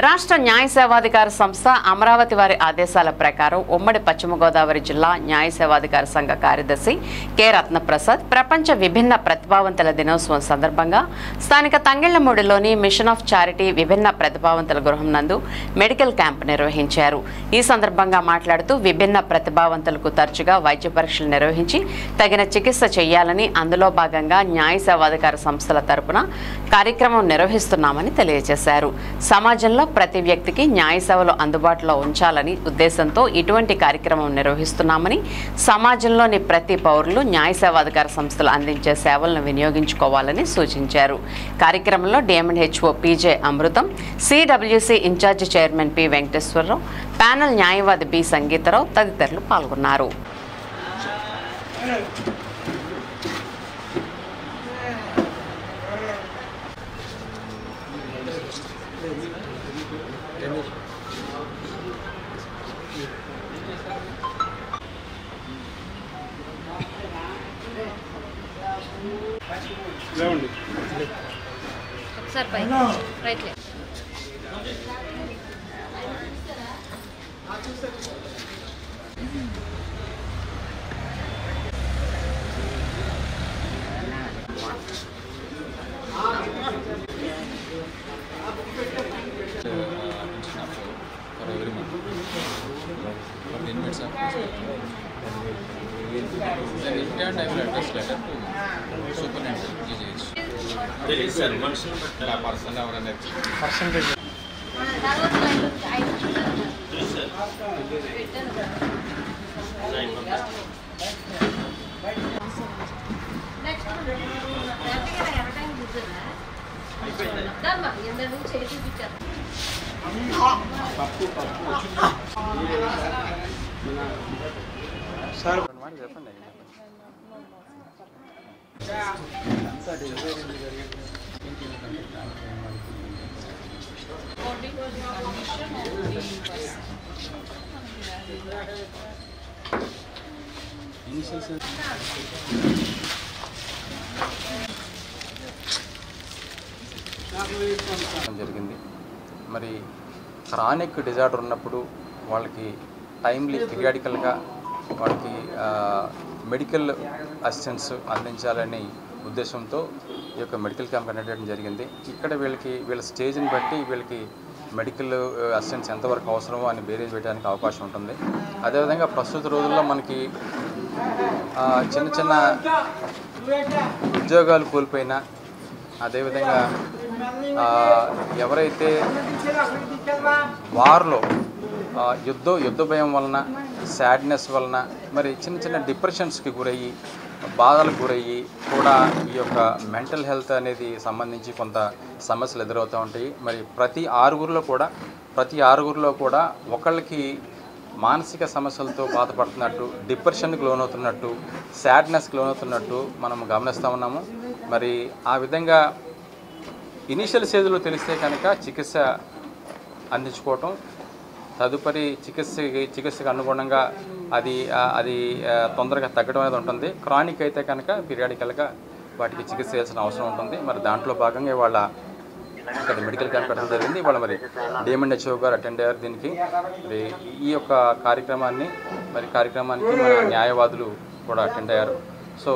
రాష్ట్ర న్యాయ సేవాధికార సంస్థ అమరావతి వారి ఆదేశాల ప్రకారం ఉమ్మడి పశ్చిమ గోదావరి జిల్లా న్యాయ సేవాధికార సంఘ కార్యదర్శి కె రత్నప్రసాద్ ప్రపంచ విభిన్న ప్రతిభావంతుల దినోత్సవం సందర్భంగా స్థానిక తంగెళ్లమూడిలోని మిషన్ ఆఫ్ చారిటీ విభిన్న ప్రతిభావంతుల గృహం నందు మెడికల్ క్యాంప్ నిర్వహించారు. ఈ సందర్భంగా మాట్లాడుతూ విభిన్న ప్రతిభావంతులకు తరచుగా వైద్య పరీక్షలు నిర్వహించి తగిన చికిత్స చేయాలని, అందులో భాగంగా న్యాయ సేవాధికార సంస్థల తరపున కార్యక్రమం నిర్వహిస్తున్నామని తెలియజేశారు. సమాజంలో ప్రతి వ్యక్తికి న్యాయ సేవలు అందుబాటులో ఉంచాలని ఉద్దేశంతో ఇటువంటి కార్యక్రమం నిర్వహిస్తున్నామని, సమాజంలోని ప్రతి పౌరులు న్యాయ సేవాధికార సంస్థలు అందించే సేవలను వినియోగించుకోవాలని సూచించారు. కార్యక్రమంలో DMNHO PJ Amrutham, CWC incharge chairman P Venkateswararao, panel న్యాయవాది బి సంగీతరావు తదితరులు పాల్గొన్నారు. सर भाई राइट ले for every month for the inmates of then in turn I will address letter to superintendent GGH. There is a person or an percentage. Sir చెప్పండి. జరిగింది. మరి chronic disorder ఉన్నప్పుడు వాళ్ళకి టైమ్లీ పీరియాడికల్గా వాళ్ళకి మెడికల్ అసిస్టెన్స్ అందించాలని ఉద్దేశంతో ఈ యొక్క మెడికల్ క్యాంప్ కండక్ట్ చేయడం జరిగింది. ఇక్కడ వీళ్ళ స్టేజ్ని బట్టి వీళ్ళకి మెడికల్ అసిస్టెన్స్ ఎంతవరకు అవసరమో అని బేరేజ్ పెట్టడానికి అవకాశం ఉంటుంది. అదేవిధంగా ప్రస్తుత రోజుల్లో మనకి చిన్న చిన్న ఉద్యోగాలు కోల్పోయినా, అదేవిధంగా ఎవరైతే వార్లో యుద్ధ భయం వలన, సాడ్నెస్ వలన, మరి చిన్న చిన్న డిప్రెషన్స్కి గురయ్యి, బాధలకు గురయ్యి కూడా ఈ యొక్క మెంటల్ హెల్త్ అనేది సంబంధించి కొంత సమస్యలు ఎదురవుతూ ఉంటాయి. మరి ప్రతి ఆరుగురిలో కూడా ఒకళ్ళకి మానసిక సమస్యలతో బాధపడుతున్నట్టు, డిప్రెషన్కి లోనవుతున్నట్టు, సాడ్నెస్కి లోనవుతున్నట్టు మనం గమనిస్తూ ఉన్నాము. మరి ఆ విధంగా ఇనీషియల్ స్టేజ్లో తెలిస్తే కనుక చికిత్స అందించుకోవటం, తదుపరి చికిత్సకు అనుగుణంగా అది తొందరగా తగ్గడం అనేది ఉంటుంది. క్రానిక్ అయితే కనుక పీరియాడికల్గా వాటికి చికిత్స చేయాల్సిన అవసరం ఉంటుంది. మరి దాంట్లో భాగంగా ఇవాళ ఇక్కడ మెడికల్ క్యాంప్ పెట్టడం జరిగింది. ఇవాళ మరి డిఎంఎన్హెచ్ఓ గారు అటెండ్ అయ్యారు దీనికి. మరి ఈ యొక్క కార్యక్రమానికి మన న్యాయవాదులు కూడా అటెండ్ అయ్యారు. సో